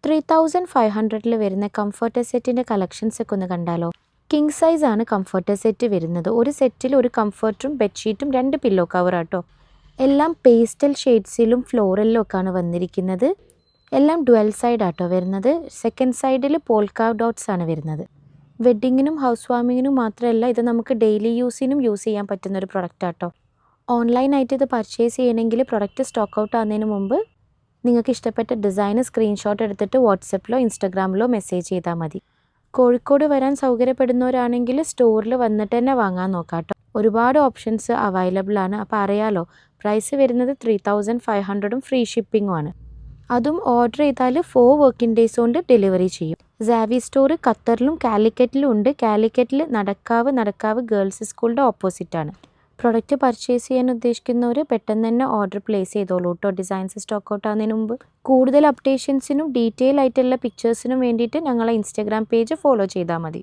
3500 വരുന്ന കംഫർട്ടർ സെറ്റിൻ്റെ കളക്ഷൻസ് ഒക്കെ ഒന്ന് കണ്ടാലോ. കിങ് സൈസ് ആണ് കംഫർട്ടർ സെറ്റ് വരുന്നത്. ഒരു സെറ്റിൽ ഒരു കംഫർട്ടറും ബെഡ്ഷീറ്റും 2 പില്ലോ കവറാട്ടോ. എല്ലാം പേസ്റ്റൽ ഷെയ്ഡ്സിലും ഫ്ലോറലിലും ഒക്കെയാണ് വന്നിരിക്കുന്നത്. എല്ലാം ഡുവൽ സൈഡ് ആട്ടോ വരുന്നത്. സെക്കൻഡ് സൈഡിൽ പോൾക്ക ഡോട്ട്സ് ആണ് വരുന്നത്. വെഡ്ഡിങ്ങിനും ഹൗസ് വാമിങ്ങിനും മാത്രമല്ല, ഇത് നമുക്ക് ഡെയിലി യൂസിനും യൂസ് ചെയ്യാൻ പറ്റുന്ന ഒരു പ്രൊഡക്റ്റ് ആട്ടോ. ഓൺലൈനായിട്ട് ഇത് പർച്ചേസ് ചെയ്യണമെങ്കിൽ പ്രൊഡക്റ്റ് സ്റ്റോക്ക് ഔട്ട് ആകുന്നതിന് മുമ്പ് നിങ്ങൾക്ക് ഇഷ്ടപ്പെട്ട ഡിസൈന് സ്ക്രീൻഷോട്ട് എടുത്തിട്ട് വാട്സപ്പിലോ ഇൻസ്റ്റാഗ്രാമിലോ മെസ്സേജ് ചെയ്താൽ മതി. കോഴിക്കോട് വരാൻ സൗകര്യപ്പെടുന്നവരാണെങ്കിൽ സ്റ്റോറിൽ വന്നിട്ട് തന്നെ വാങ്ങാൻ നോക്കാം കേട്ടോ. ഒരുപാട് ഓപ്ഷൻസ് അവൈലബിൾ ആണ്. അപ്പോൾ അറിയാലോ, പ്രൈസ് വരുന്നത് 3500 ഫ്രീ ഷിപ്പിങ്ങും ആണ്. അതും ഓർഡർ ചെയ്താൽ 4 വർക്കിംഗ് ഡേയ്സ് കൊണ്ട് ഡെലിവറി ചെയ്യും. സാവി സ്റ്റോർ ഖത്തറിലും കാലിക്കറ്റിലും ഉണ്ട്. കാലിക്കറ്റിൽ നടക്കാവ് ഗേൾസ് സ്കൂളിൻ്റെ ഓപ്പോസിറ്റാണ്. പ്രൊഡക്റ്റ് പർച്ചേസ് ചെയ്യാൻ ഉദ്ദേശിക്കുന്നവർ പെട്ടെന്ന് തന്നെ ഓർഡർ പ്ലേസ് ചെയ്തോളൂ കേട്ടോ, ഡിസൈൻസ് സ്റ്റോക്ക് ഔട്ട് ആകുന്നതിന് മുമ്പ്. കൂടുതൽ അപ്ഡേഷൻസിനും ഡീറ്റെയിൽ ആയിട്ടുള്ള പിക്ചേഴ്സിനും വേണ്ടിയിട്ട് ഞങ്ങളെ ഇൻസ്റ്റാഗ്രാം പേജ് ഫോളോ ചെയ്താൽ മതി.